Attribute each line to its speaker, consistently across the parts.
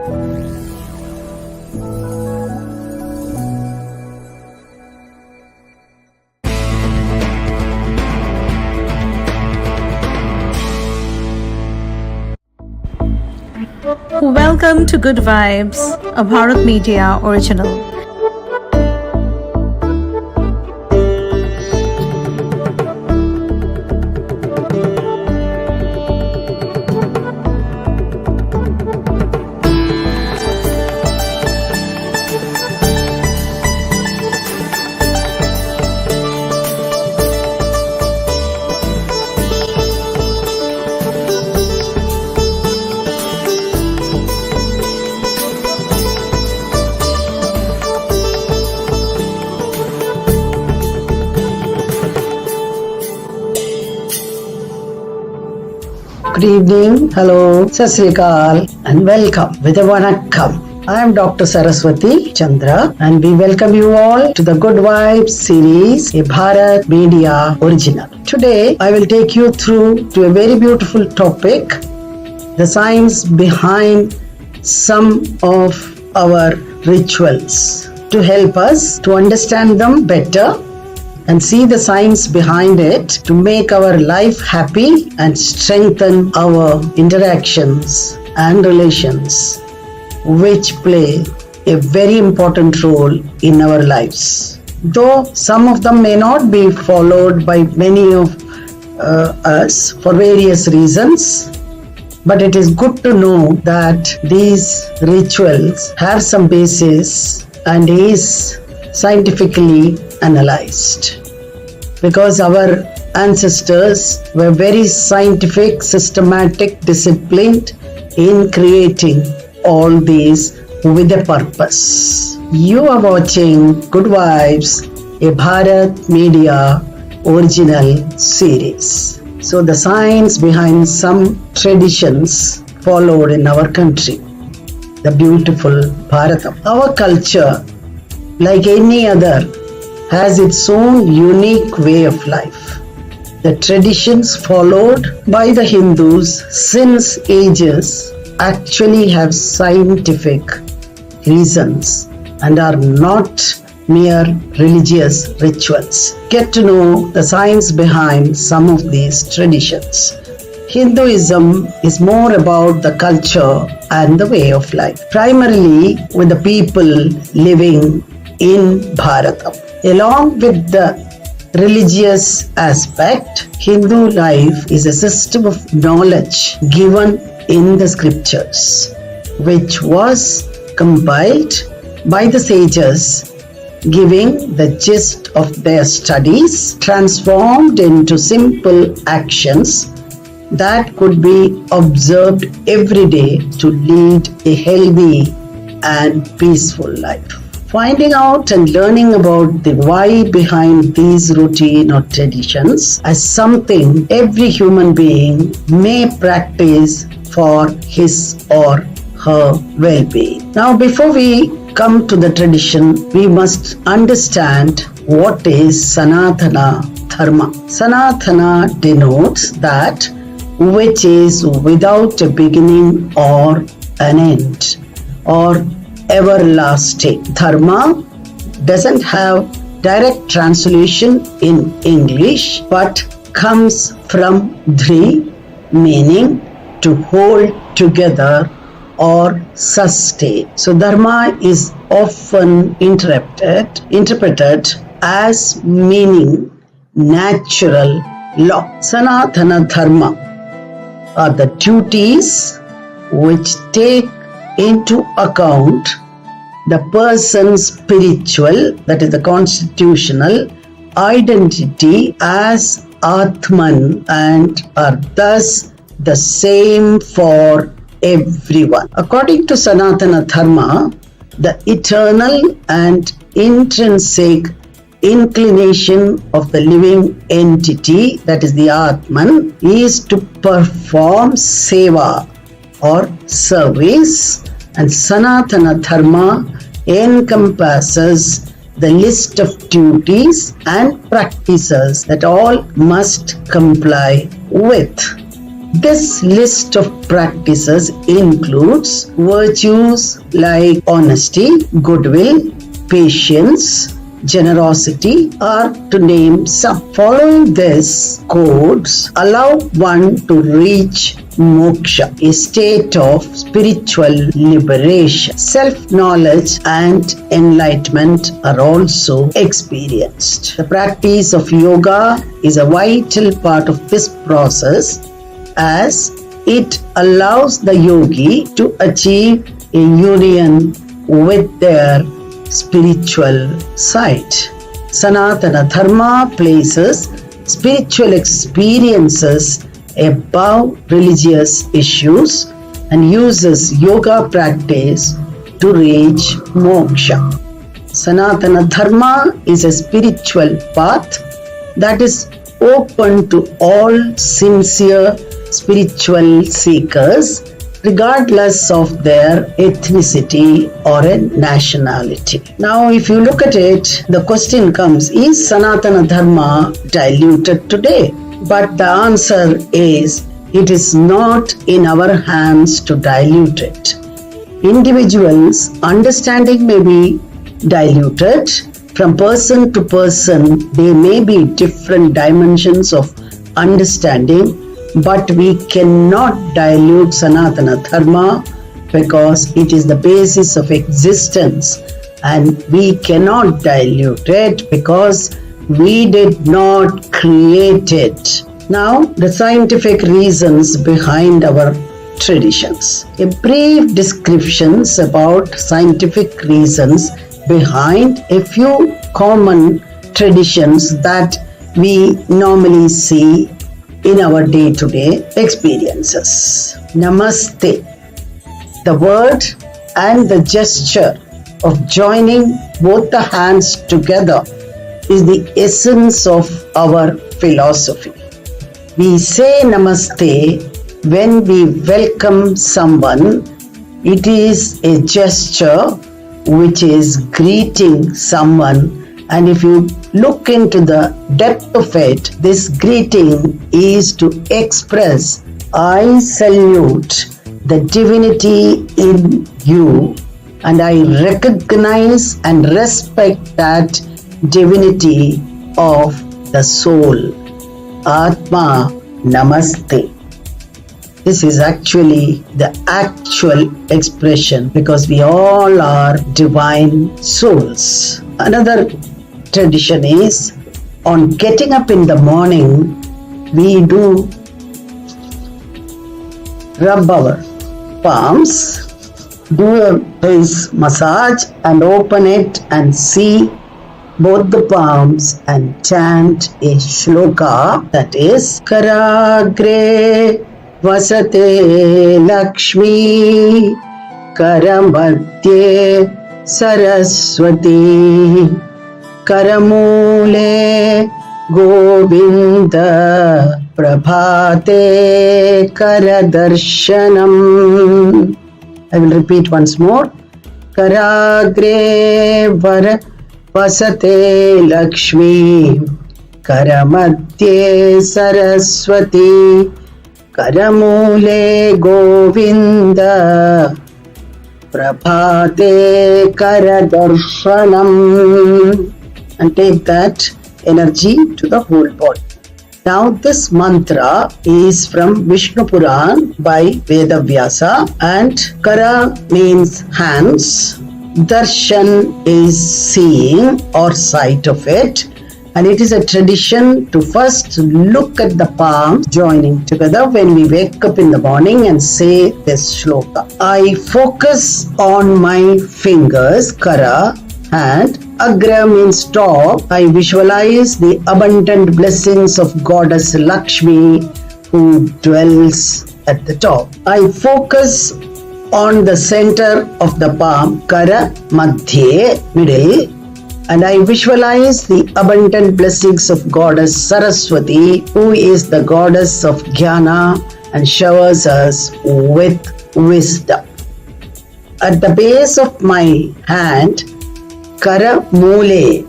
Speaker 1: Welcome to Good Vibes, a Bharat Media original.
Speaker 2: Good evening, hello, Sat Sri Akal, and welcome with a vanakkam. I am Dr Saraswathi Chandra, and we welcome you all to the Good Vibes series, a Bharat Media original. Today, I will take you through to a very beautiful topic, the science behind some of our rituals, to help us to understand them better and see the science behind it to make our life happy and strengthen our interactions and relations, which play a very important role in our lives. Though some of them may not be followed by many of us for various reasons, but it is good to know that these rituals have some basis and is scientifically analyzed, because our ancestors were very scientific, systematic, disciplined in creating all these with a purpose. You are watching Good Vibes, a Bharat Media original series. So the science behind some traditions followed in our country, the beautiful Bharatam. Our culture, like any other, has its own unique way of life. The traditions followed by the Hindus since ages actually have scientific reasons and are not mere religious rituals. Get to know the science behind some of these traditions. Hinduism is more about the culture and the way of life, primarily with the people living in Bharatam. Along with the religious aspect, Hindu life is a system of knowledge given in the scriptures, which was compiled by the sages, giving the gist of their studies, transformed into simple actions that could be observed every day to lead a healthy and peaceful life. Finding out and learning about the why behind these routine or traditions as something every human being may practice for his or her well-being. Now, before we come to the tradition, we must understand what is Sanatana Dharma. Sanatana denotes that which is without a beginning or an end, or everlasting. Dharma doesn't have direct translation in English, but comes from dhri, meaning to hold together or sustain. So dharma is often interpreted as meaning natural law. Sanatana Dharma are the duties which take into account the person's spiritual, that is the constitutional, identity as Atman, and are thus the same for everyone. According to Sanatana Dharma, the eternal and intrinsic inclination of the living entity, that is the Atman, is to perform seva or service, and Sanatana Dharma encompasses the list of duties and practices that all must comply with. This list of practices includes virtues like honesty, goodwill, patience, generosity, are to name some. Following this codes allow one to reach moksha, a state of spiritual liberation. Self-knowledge and enlightenment are also experienced. The practice of yoga is a vital part of this process, as it allows the yogi to achieve a union with their spiritual side. Sanatana Dharma places spiritual experiences above religious issues and uses yoga practice to reach moksha. Sanatana Dharma is a spiritual path that is open to all sincere spiritual seekers, regardless of their ethnicity or a nationality. Now, if you look at it, the question comes, is Sanatana Dharma diluted today? But the answer is, it is not in our hands to dilute it. Individuals' understanding may be diluted. From person to person, there may be different dimensions of understanding, but we cannot dilute Sanatana Dharma because it is the basis of existence, and we cannot dilute it because we did not create it. Now, the scientific reasons behind our traditions. A brief descriptions about scientific reasons behind a few common traditions that we normally see in our day-to-day experiences. Namaste. The word and the gesture of joining both the hands together is the essence of our philosophy. We say namaste when we welcome someone. It is a gesture which is greeting someone, and if you look into the depth of it, this greeting is to express, I salute the divinity in you, and I recognize and respect that divinity of the soul. Atma Namaste. This is actually the actual expression, because we all are divine souls. Another tradition is, on getting up in the morning, we do rub our palms, do a face massage and open it and see both the palms and chant a shloka, that is Karagre Vasate Lakshmi Karamadhye Saraswati Karamule Govinda Prabhate Karadarshanam. I will repeat once more. Karagre Vasate Lakshmi Karamadhye Saraswati Karamule Govinda Prabhate Karadarshanam, and take that energy to the whole body. Now this mantra is from Vishnu Puran by Vedavyasa, and Kara means hands, Darshan is seeing or sight of it, and it is a tradition to first look at the palms joining together when we wake up in the morning and say this shloka. I focus on my fingers, Kara, and Agra means top. I visualize the abundant blessings of Goddess Lakshmi who dwells at the top. I focus on the center of the palm, Kara Madhye, middle, and I visualize the abundant blessings of Goddess Saraswati, who is the goddess of Jnana and showers us with wisdom. At the base of my hand, Kara Mule,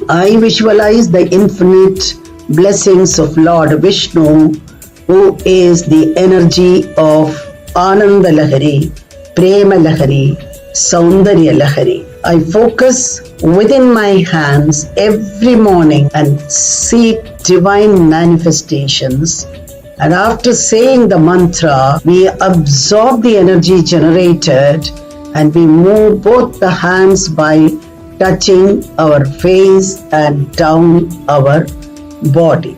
Speaker 2: I visualize the infinite blessings of Lord Vishnu, who is the energy of Ananda Lahari, Prema Lahari, Saundarya Lahari. I focus within my hands every morning and seek divine manifestations. And after saying the mantra, we absorb the energy generated and we move both the hands by touching our face and down our body.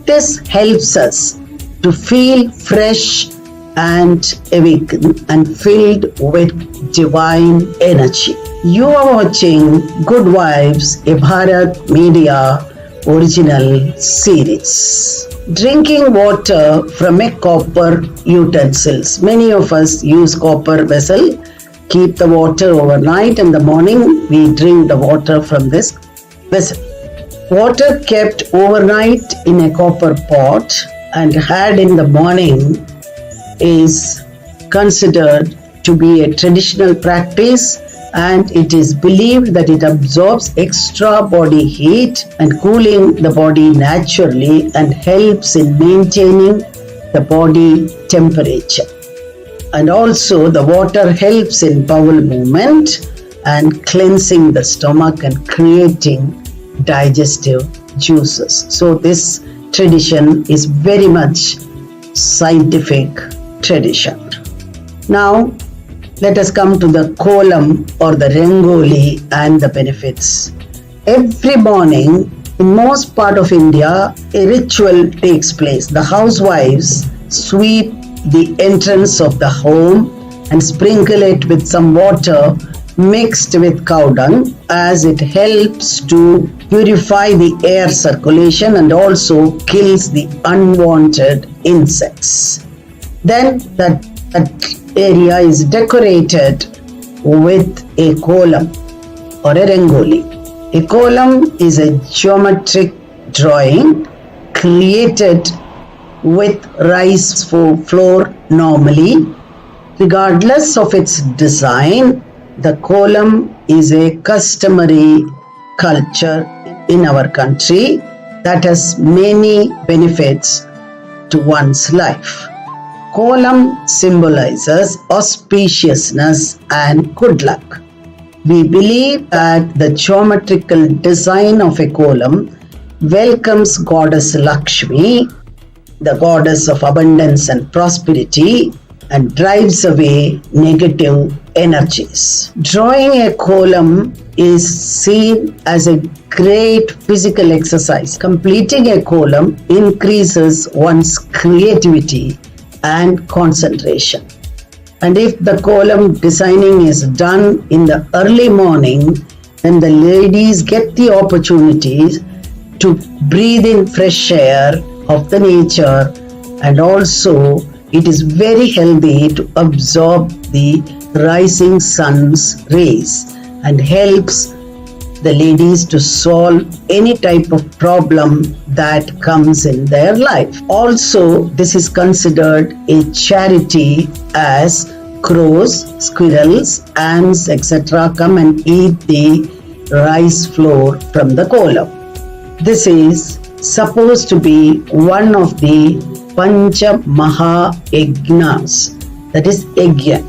Speaker 2: This helps us to feel fresh and awakened and filled with divine energy. You are watching Good Vibes, a Bharat Media original series. Drinking water from a copper utensils. Many of us use copper vessel. Keep the water overnight. In the morning, we drink the water from this vessel. Water kept overnight in a copper pot and had in the morning is considered to be a traditional practice, and it is believed that it absorbs extra body heat and cooling the body naturally and helps in maintaining the body temperature. And also the water helps in bowel movement and cleansing the stomach and creating digestive juices. So this tradition is very much scientific tradition. Now let us come to the kolam or the rangoli and the benefits. Every morning in most part of India, a ritual takes place. The housewives sweep the entrance of the home and sprinkle it with some water mixed with cow dung, as it helps to purify the air circulation and also kills the unwanted insects. Then that area is decorated with a kolam or a rangoli. A kolam is a geometric drawing created with rice flour normally. Regardless of its design, the kolam is a customary culture in our country that has many benefits to one's life. Kolam symbolizes auspiciousness and good luck. We believe that the geometrical design of a kolam welcomes Goddess Lakshmi, the goddess of abundance and prosperity, and drives away negative energies. Drawing a kolam is seen as a great physical exercise. Completing a kolam increases one's creativity and concentration. And if the kolam designing is done in the early morning, then the ladies get the opportunities to breathe in fresh air of the nature, and also it is very healthy to absorb the rising sun's rays and helps the ladies to solve any type of problem that comes in their life. Also, this is considered a charity, as crows, squirrels, ants, etc. come and eat the rice flour from the kolam. This is supposed to be one of the Pancha Maha Yajnas, that is Yajna,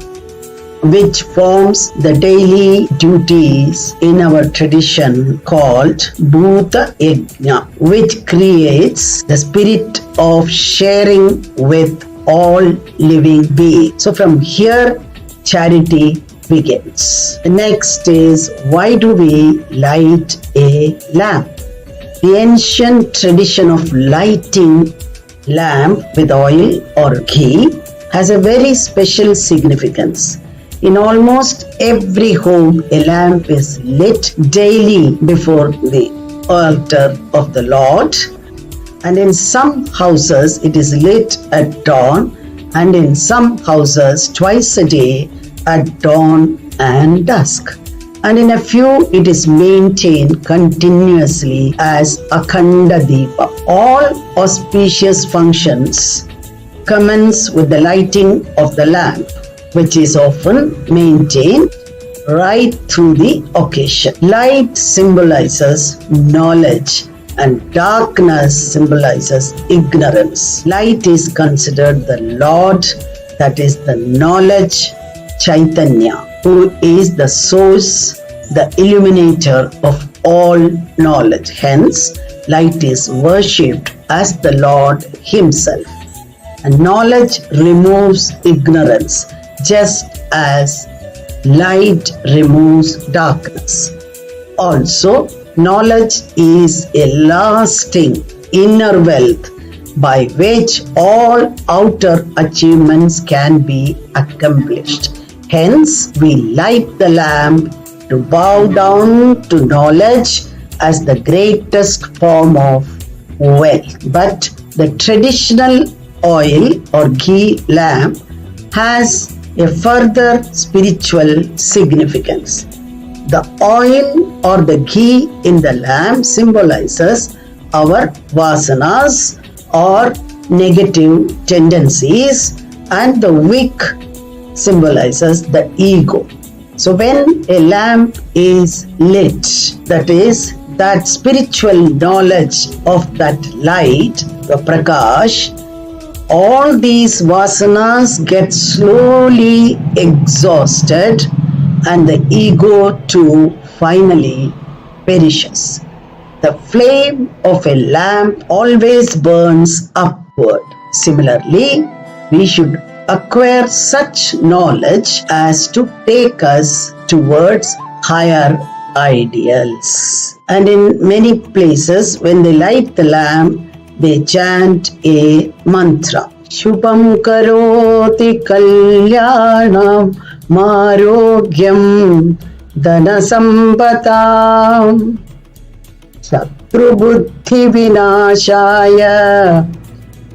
Speaker 2: which forms the daily duties in our tradition called Bhuta Yajna, which creates the spirit of sharing with all living beings. So from here, charity begins. The next is, why do we light a lamp? The ancient tradition of lighting lamp with oil or ghee has a very special significance. In almost every home, a lamp is lit daily before the altar of the Lord, and in some houses it is lit at dawn, and in some houses twice a day at dawn and dusk. And in a few it is maintained continuously as Akhanda Deepa. All auspicious functions commence with the lighting of the lamp, which is often maintained right through the occasion. Light symbolizes knowledge and darkness symbolizes ignorance. Light is considered the Lord, that is the knowledge, Chaitanya, who is the source, the illuminator of all knowledge. Hence, light is worshipped as the Lord Himself. And knowledge removes ignorance, just as light removes darkness. Also, knowledge is a lasting inner wealth by which all outer achievements can be accomplished. Hence, we light the lamp to bow down to knowledge as the greatest form of wealth. But the traditional oil or ghee lamp has a further spiritual significance. The oil or the ghee in the lamp symbolizes our vasanas or negative tendencies, and the wick symbolizes the ego. So when a lamp is lit, that is, that spiritual knowledge of that light, the prakash, all these vasanas get slowly exhausted and the ego too finally perishes. The flame of a lamp always burns upward. Similarly, we should acquire such knowledge as to take us towards higher ideals. And in many places, when they light the lamp, they chant a mantra. Shubham karoti kalyanam marogyam dhanasampatam Shatru buddhi vinashaya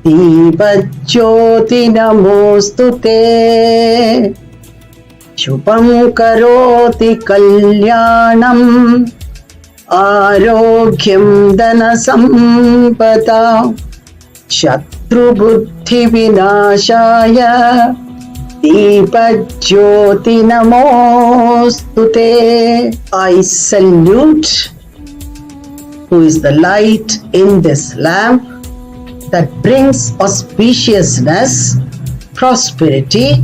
Speaker 2: Dibajyoti namostute Shubham karoti kalyanam Arogyam dhanasampada Shatru buddhi vinashaya Dibajyoti namostute. I salute who is the light in this lamp that brings auspiciousness, prosperity,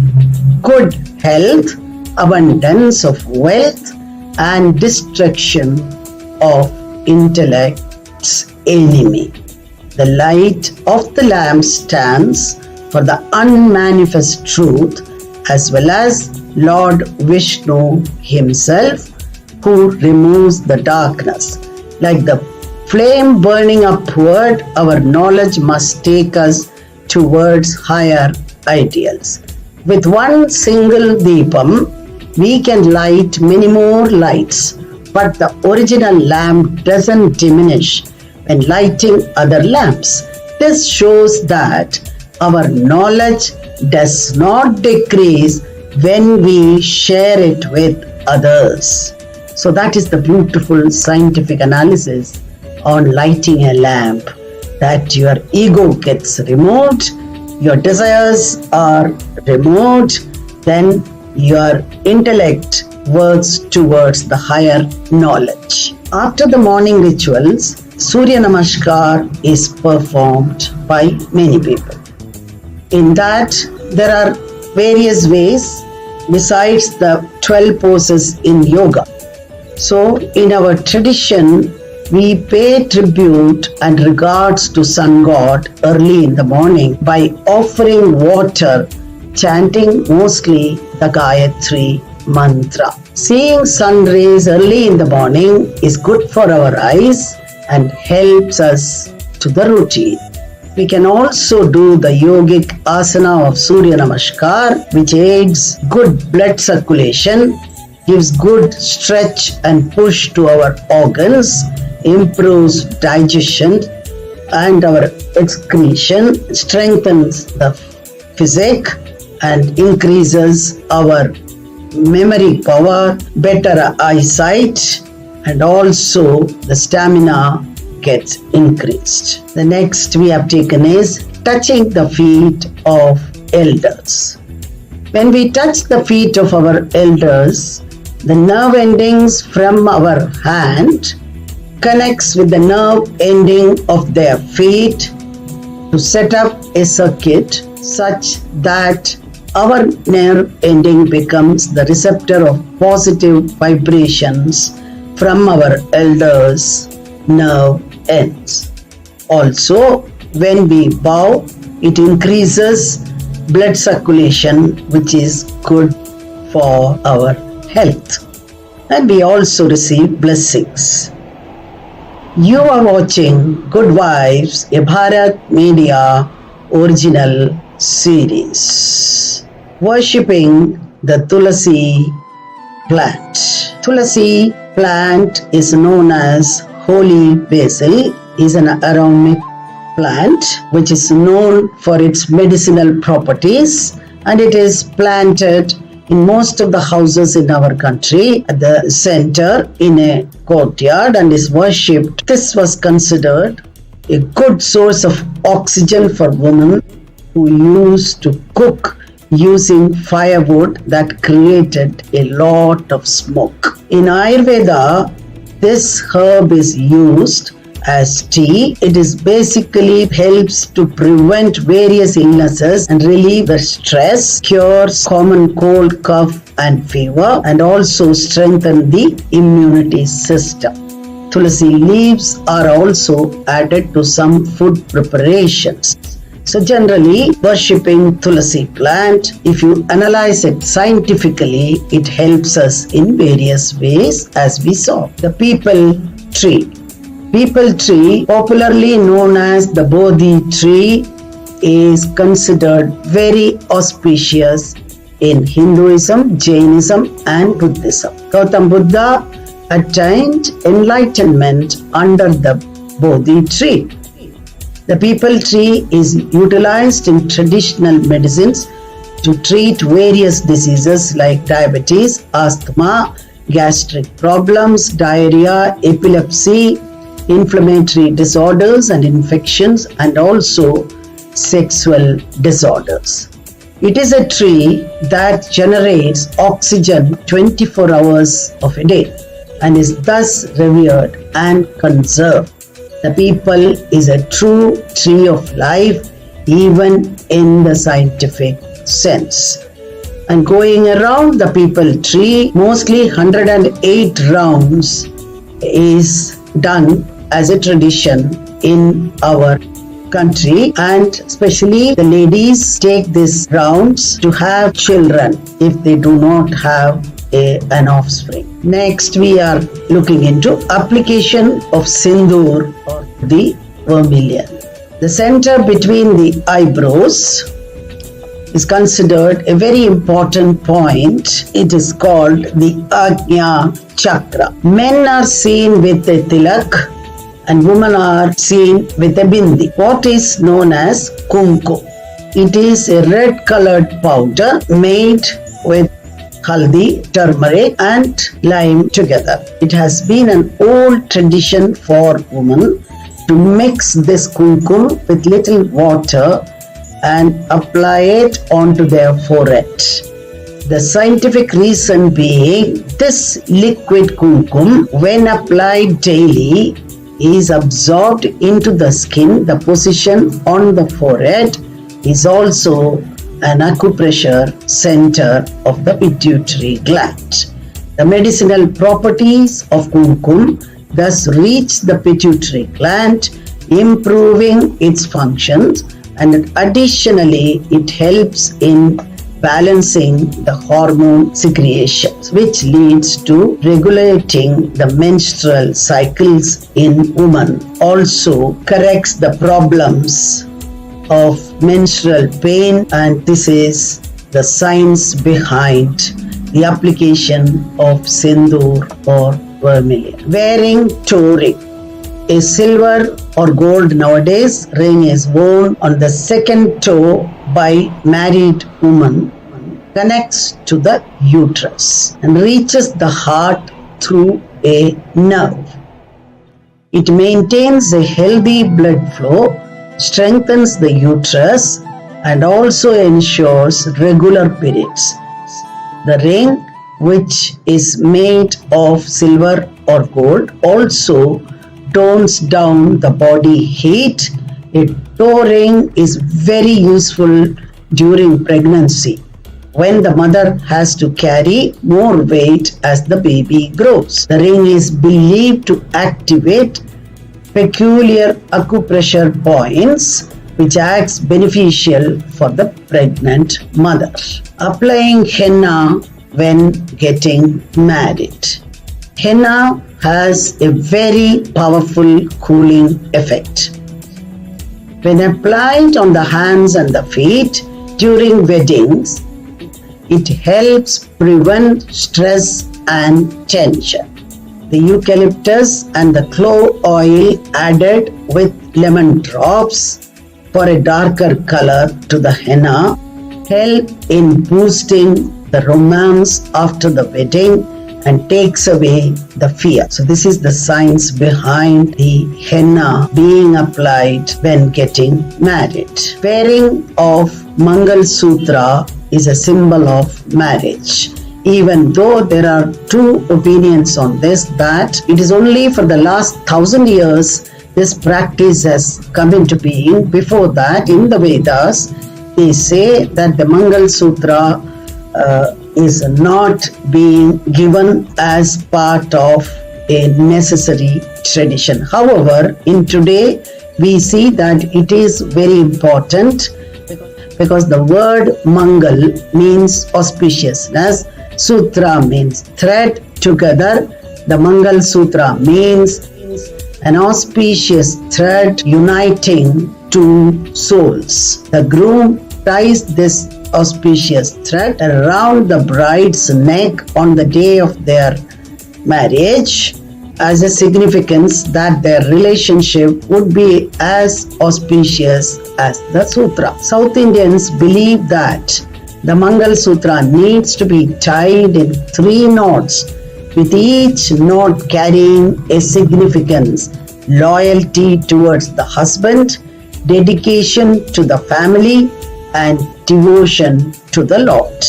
Speaker 2: good health, abundance of wealth, and destruction of intellect's enemy. The light of the lamp stands for the unmanifest truth as well as Lord Vishnu Himself, who removes the darkness. Like the flame burning upward, our knowledge must take us towards higher ideals. With one single deepam, we can light many more lights, but the original lamp doesn't diminish when lighting other lamps. This shows that our knowledge does not decrease when we share it with others. So that is the beautiful scientific analysis on lighting a lamp, that your ego gets removed, your desires are removed, then your intellect works towards the higher knowledge. After the morning rituals, Surya Namaskar is performed by many people. In that, there are various ways besides the 12 poses in yoga. So, in our tradition, we pay tribute and regards to Sun God early in the morning by offering water, chanting mostly the Gayatri mantra. Seeing sun rays early in the morning is good for our eyes and helps us to the routine. We can also do the yogic asana of Surya Namaskar, which aids good blood circulation, gives good stretch and push to our organs, improves digestion and our excretion, strengthens the physique and increases our memory power, better eyesight, and also the stamina gets increased. The next we have taken is touching the feet of elders. When we touch the feet of our elders, the nerve endings from our hand connects with the nerve ending of their feet to set up a circuit such that our nerve ending becomes the receptor of positive vibrations from our elders' nerve ends. Also, when we bow, it increases blood circulation, which is good for our health. And we also receive blessings. You are watching Good Vibes, a Bharat Media original series. Worshipping the Tulasi plant. Tulasi plant is known as holy basil, is an aromatic plant which is known for its medicinal properties, and it is planted in most of the houses in our country at the center in a courtyard and is worshipped. This was considered a good source of oxygen for women who used to cook using firewood that created a lot of smoke. In Ayurveda, this herb is used as tea. It is basically helps to prevent various illnesses and relieve the stress, cures common cold, cough and fever, and also strengthen the immunity system. Tulasi leaves are also added to some food preparations. So generally, worshipping Tulasi plant, if you analyze it scientifically, it helps us in various ways, as we saw. The peepal tree. Peepal tree, popularly known as the Bodhi tree, is considered very auspicious in Hinduism, Jainism and Buddhism. Gautam Buddha attained enlightenment under the Bodhi tree. The peepal tree is utilized in traditional medicines to treat various diseases like diabetes, asthma, gastric problems, diarrhea, epilepsy, inflammatory disorders and infections, and also sexual disorders. It is a tree that generates oxygen 24 hours of a day and is thus revered and conserved. The peepal is a true tree of life, even in the scientific sense. And going around the peepal tree, mostly 108 rounds is done as a tradition in our country, and especially the ladies take these rounds to have children if they do not have an offspring. Next, we are looking into application of sindoor or the vermilion. The center between the eyebrows is considered a very important point. It is called the Ajna chakra. Men are seen with a tilak and women are seen with a bindi. What is known as kumkum? It is a red colored powder made with haldi, turmeric and lime together. It has been an old tradition for women to mix this kumkum with little water and apply it onto their forehead. The scientific reason being, this liquid kumkum, when applied daily, is absorbed into the skin. The position on the forehead is also an acupressure center of the pituitary gland. The medicinal properties of kumkum thus reach the pituitary gland, improving its functions, and additionally it helps in balancing the hormone secretions, which leads to regulating the menstrual cycles in women. Also corrects the problems of menstrual pain, and this is the science behind the application of sindoor or vermilion. Wearing toe ring. A silver or gold nowadays ring is worn on the second toe by married women, connects to the uterus and reaches the heart through a nerve. It maintains a healthy blood flow, strengthens the uterus and also ensures regular periods. The ring, which is made of silver or gold, also tones down the body heat. A toe ring is very useful during pregnancy, when the mother has to carry more weight as the baby grows. The ring is believed to activate peculiar acupressure points, which acts beneficial for the pregnant mother. Applying henna when getting married. Henna has a very powerful cooling effect. When applied on the hands and the feet during weddings, it helps prevent stress and tension. The eucalyptus and the clove oil added with lemon drops for a darker color to the henna help in boosting the romance after the wedding and takes away the fear. So this is the science behind the henna being applied when getting married. Wearing of Mangal Sutra is a symbol of marriage. Even though there are two opinions on this, that it is only for the last 1,000 years this practice has come into being. Before that, in the Vedas, they say that the Mangal Sutra is not being given as part of a necessary tradition. However, in today, we see that it is very important because the word Mangal means auspiciousness. Sutra means thread together. The Mangal Sutra means an auspicious thread uniting two souls. The groom ties this auspicious thread around the bride's neck on the day of their marriage as a significance that their relationship would be as auspicious as the sutra. South Indians believe that the Mangal Sutra needs to be tied in 3 knots, with each knot carrying a significance: loyalty towards the husband, dedication to the family, and devotion to the Lord.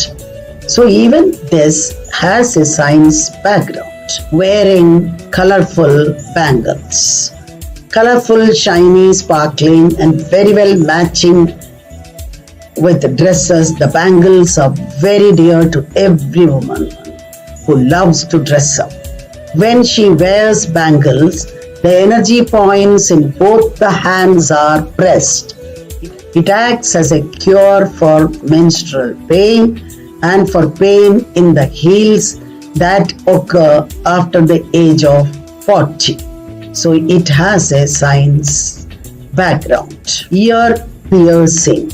Speaker 2: So even this has a science background. Wearing colorful bangles. Colorful, shiny, sparkling, and very well matching with the dresses, the bangles are very dear to every woman who loves to dress up. When she wears bangles, the energy points in both the hands are pressed. It acts as a cure for menstrual pain and for pain in the heels that occur after the age of 40. So it has a science background. Ear piercing.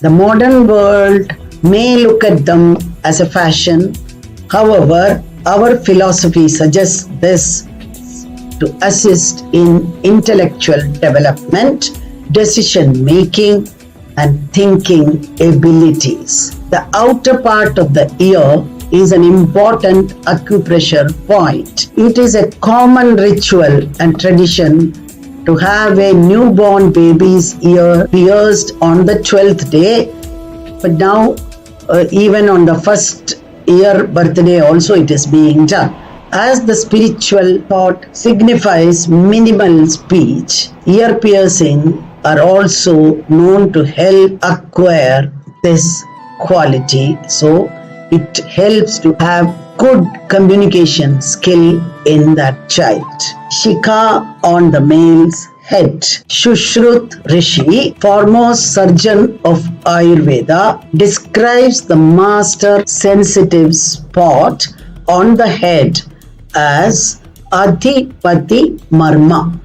Speaker 2: The modern world may look at them as a fashion. However, our philosophy suggests this to assist in intellectual development, decision making, and thinking abilities. The outer part of the ear is an important acupressure point. It is a common ritual and tradition to have a newborn baby's ear pierced on the 12th day, but now even on the first year birthday also it is being done. As the spiritual thought signifies minimal speech, ear piercing are also known to help acquire this quality. So it helps to have good communication skill in that child. Shikha on the male's head. Shushrut Rishi, foremost surgeon of Ayurveda, describes the master sensitive spot on the head as Adhipati Marma,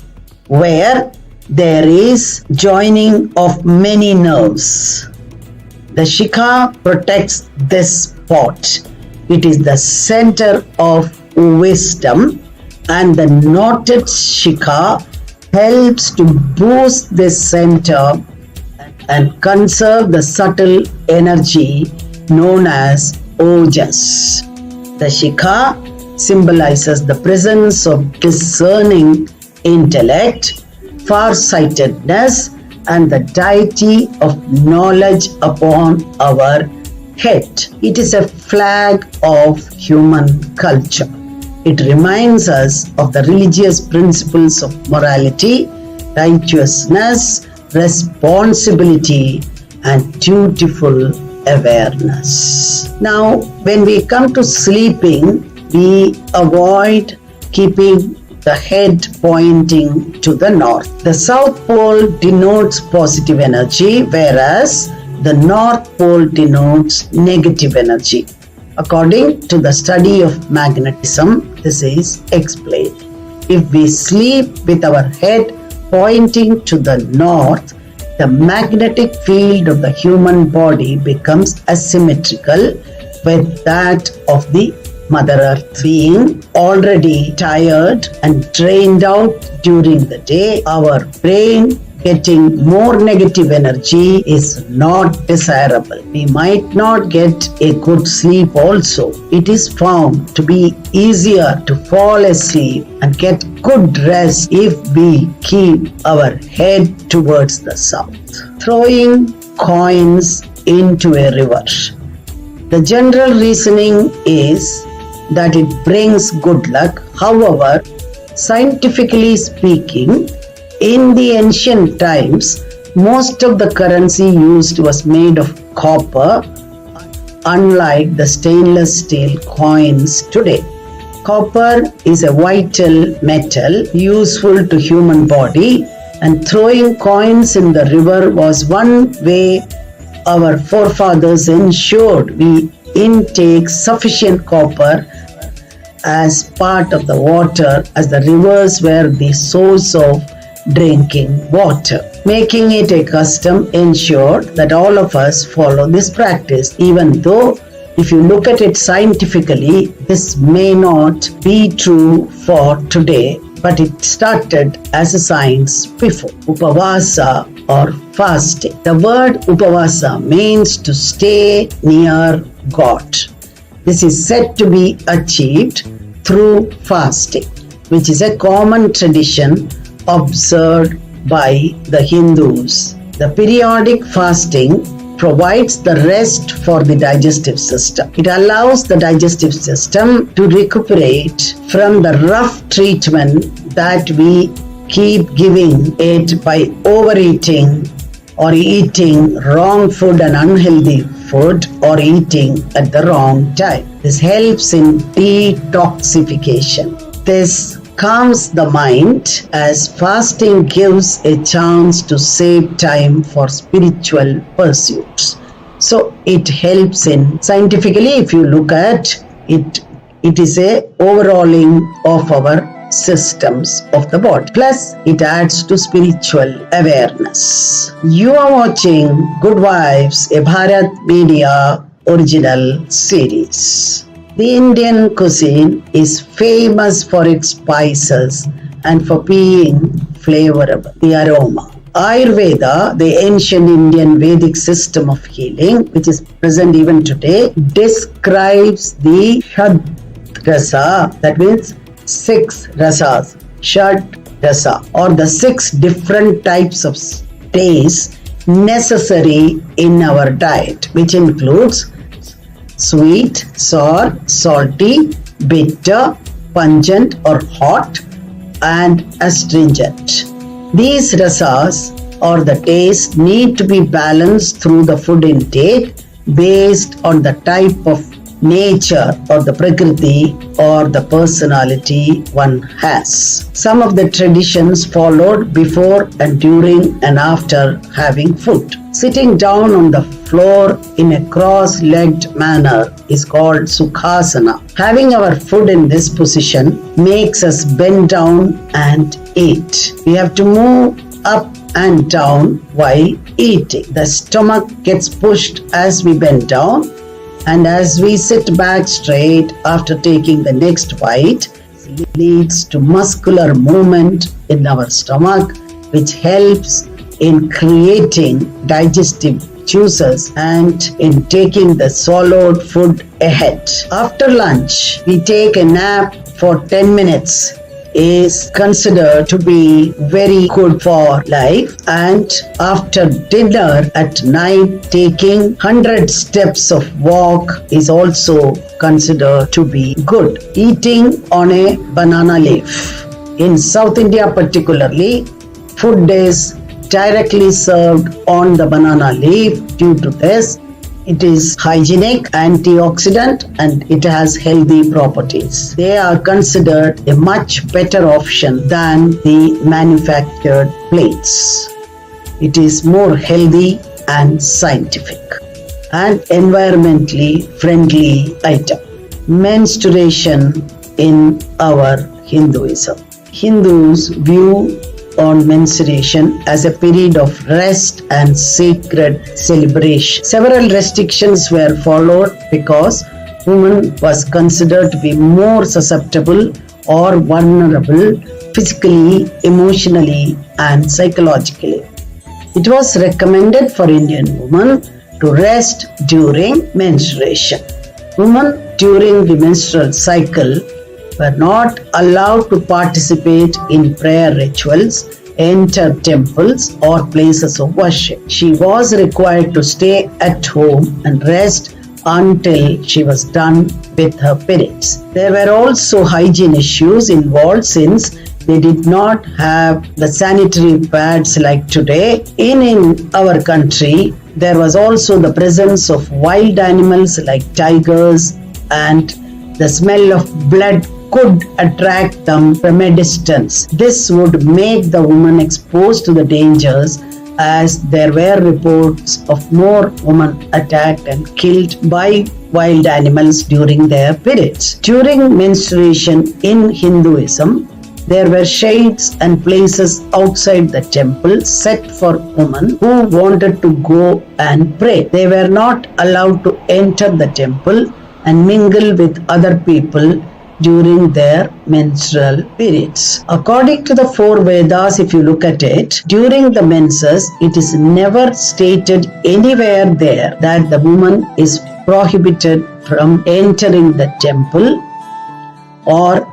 Speaker 2: where there is joining of many nerves. The Shikha protects this spot. It is the center of wisdom, and the knotted Shikha helps to boost this center and conserve the subtle energy known as Ojas. The Shikha symbolizes the presence of discerning intellect, farsightedness, and the deity of knowledge upon our head. It is a flag of human culture. It reminds us of the religious principles of morality, righteousness, responsibility, and dutiful awareness. Now, when we come to sleeping, we avoid keeping the head pointing to the north. The south pole denotes positive energy, whereas the north pole denotes negative energy. According to the study of magnetism, this is explained. If we sleep with our head pointing to the north, the magnetic field of the human body becomes asymmetrical with that of the Mother Earth. Being already tired and drained out during the day, our brain getting more negative energy is not desirable. We might not get a good sleep also. It is found to be easier to fall asleep and get good rest if we keep our head towards the south. Throwing coins into a river. The general reasoning is that it brings good luck. However, scientifically speaking, in the ancient times, most of the currency used was made of copper, unlike the stainless steel coins today. Copper is a vital metal useful to human body, and throwing coins in the river was one way our forefathers ensured we intake sufficient copper as part of the water, as the rivers were the source of drinking water. Making it a custom ensured that all of us follow this practice, even though if you look at it scientifically, this may not be true for today, but it started as a science before. Upavasa or fasting. The word upavasa means to stay near God. This is said to be achieved through fasting, which is a common tradition observed by the Hindus. The periodic fasting provides the rest for the digestive system. It allows the digestive system to recuperate from the rough treatment that we keep giving it by overeating or eating wrong food and unhealthy food or eating at the wrong time. This helps in detoxification. This calms the mind as fasting gives a chance to save time for spiritual pursuits. So it helps in, scientifically if you look at it, it is a overhauling of our systems of the body. Plus it adds to spiritual awareness. You are watching Good Vibes, a Bharat Media original series. The Indian cuisine is famous for its spices and for being flavorable, the aroma. Ayurveda, the ancient Indian Vedic system of healing, which is present even today, describes the Shad Rasa, that means 6 rasas, Shad Rasa, or the 6 different types of taste necessary in our diet, which includes sweet, sour, salty, bitter, pungent or hot, and astringent. These rasas or the taste need to be balanced through the food intake based on the type of nature or the prakriti or the personality one has. Some of the traditions followed before and during and after having food. Sitting down on the floor in a cross-legged manner is called Sukhasana. Having our food in this position makes us bend down and eat. We have to move up and down while eating. The stomach gets pushed as we bend down, and as we sit back straight after taking the next bite, it leads to muscular movement in our stomach, which helps in creating digestive juices and in taking the swallowed food ahead. After lunch, we take a nap for 10 minutes is considered to be very good for life, and after dinner at night taking 100 steps of walk is also considered to be good. Eating on a banana leaf. In South India particularly, food is directly served on the banana leaf. Due to this, it is hygienic, antioxidant, and it has healthy properties. They are considered a much better option than the manufactured plates. It is more healthy and scientific and environmentally friendly item. Menstruation in our Hinduism. Hindus view on menstruation as a period of rest and sacred celebration. Several restrictions were followed because woman was considered to be more susceptible or vulnerable physically, emotionally, and psychologically. It was recommended for Indian women to rest during menstruation. Women during the menstrual cycle were not allowed to participate in prayer rituals, enter temples or places of worship. She was required to stay at home and rest until she was done with her periods. There were also hygiene issues involved since they did not have the sanitary pads like today. In our country, there was also the presence of wild animals like tigers, and the smell of blood could attract them from a distance. This would make the woman exposed to the dangers, as there were reports of more women attacked and killed by wild animals during their periods. During menstruation in Hinduism, there were shades and places outside the temple set for women who wanted to go and pray. They were not allowed to enter the temple and mingle with other people during their menstrual periods. According to the four Vedas, if you look at it, during the menses, it is never stated anywhere there that the woman is prohibited from entering the temple or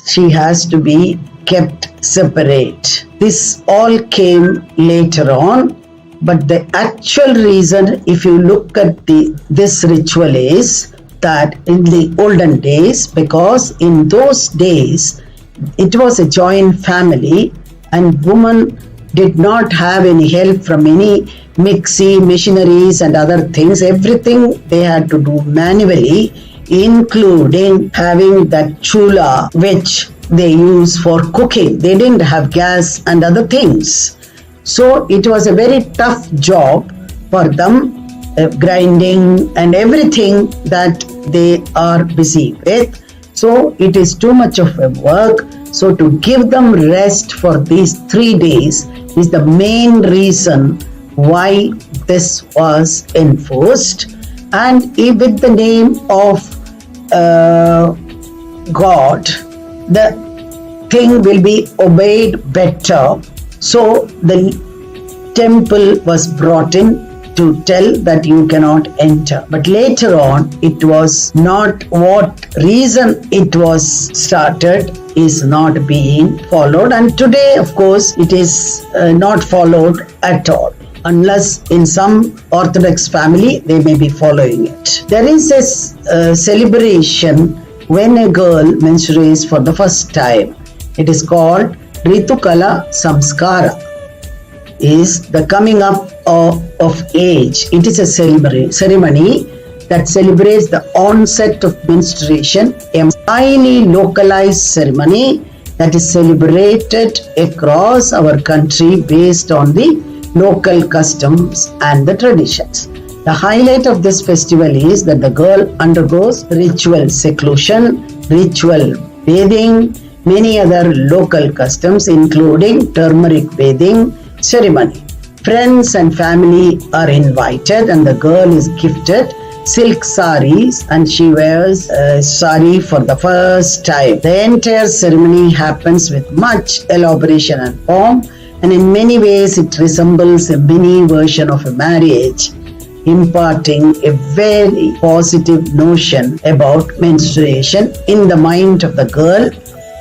Speaker 2: she has to be kept separate. This all came later on, but the actual reason, if you look at this ritual, is that in the olden days, because in those days it was a joint family and women did not have any help from any mixie, machineries and other things. Everything they had to do manually, including having that chula which they use for cooking. They didn't have gas and other things. So it was a very tough job for them, grinding and everything that they are busy with. So it is too much of a work. So to give them rest for these 3 days is the main reason why this was enforced. And with the name of God, the thing will be obeyed better. So the temple was brought in to tell that you cannot enter. But later on, it was not what reason it was started is not being followed. And today, of course, it is not followed at all. Unless in some Orthodox family, they may be following it. There is a celebration when a girl menstruates for the first time. It is called Ritukala Samskara. Is the coming up of age. It is a ceremony that celebrates the onset of menstruation, a highly localized ceremony that is celebrated across our country based on the local customs and the traditions. The highlight of this festival is that the girl undergoes ritual seclusion, ritual bathing, many other local customs including turmeric bathing ceremony. Friends and family are invited and the girl is gifted silk saris and she wears a sari for the first time. The entire ceremony happens with much elaboration and pomp, and in many ways it resembles a mini version of a marriage, imparting a very positive notion about menstruation in the mind of the girl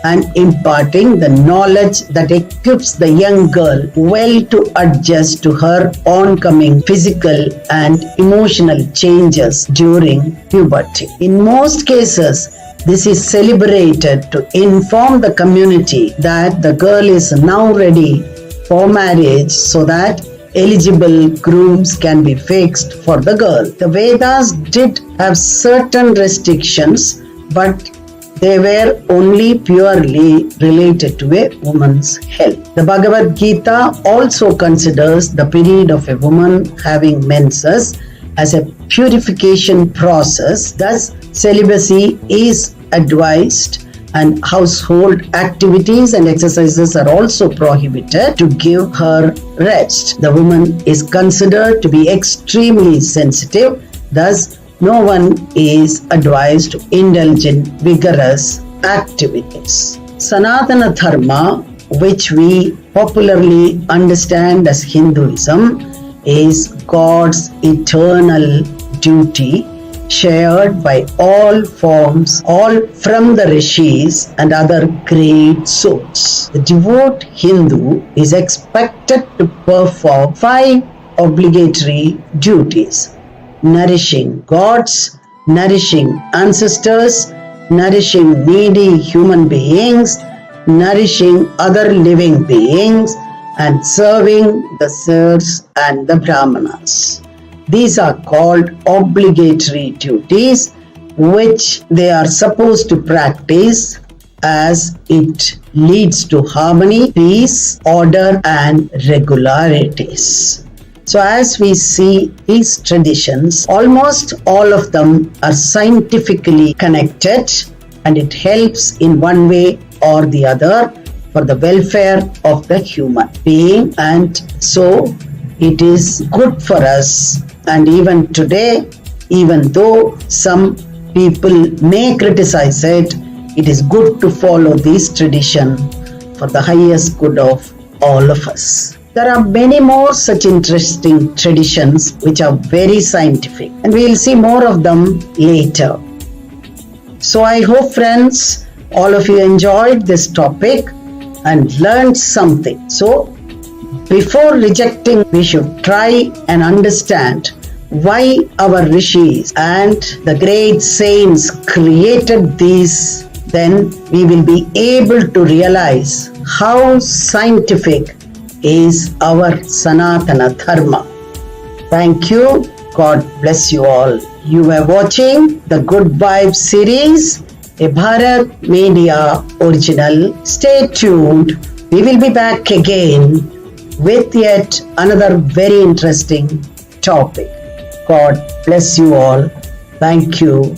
Speaker 2: and imparting the knowledge that equips the young girl well to adjust to her oncoming physical and emotional changes during puberty. In most cases, this is celebrated to inform the community that the girl is now ready for marriage so that eligible grooms can be fixed for the girl. The Vedas did have certain restrictions, but they were only purely related to a woman's health. The Bhagavad Gita also considers the period of a woman having menses as a purification process. Thus, celibacy is advised and household activities and exercises are also prohibited to give her rest. The woman is considered to be extremely sensitive. Thus, no one is advised to indulge in vigorous activities. Sanatana Dharma, which we popularly understand as Hinduism, is God's eternal duty shared by all forms, all from the rishis and other great souls. The devout Hindu is expected to perform 5 obligatory duties: nourishing gods, nourishing ancestors, nourishing needy human beings, nourishing other living beings, and serving the Sirs and the Brahmanas. These are called obligatory duties, which they are supposed to practice as it leads to harmony, peace, order, and regularities. So as we see these traditions, almost all of them are scientifically connected, and it helps in one way or the other for the welfare of the human being, and so it is good for us. And even today, even though some people may criticize it, it is good to follow this tradition for the highest good of all of us. There are many more such interesting traditions which are very scientific, and we will see more of them later. So I hope, friends, all of you enjoyed this topic and learned something. So before rejecting, we should try and understand why our rishis and the great saints created these. Then we will be able to realize how scientific is our Sanatana Dharma. Thank you. God bless you all. You were watching the Good Vibes series, a Bharat Media original. Stay tuned. We will be back again with yet another very interesting topic. God bless you all. Thank you.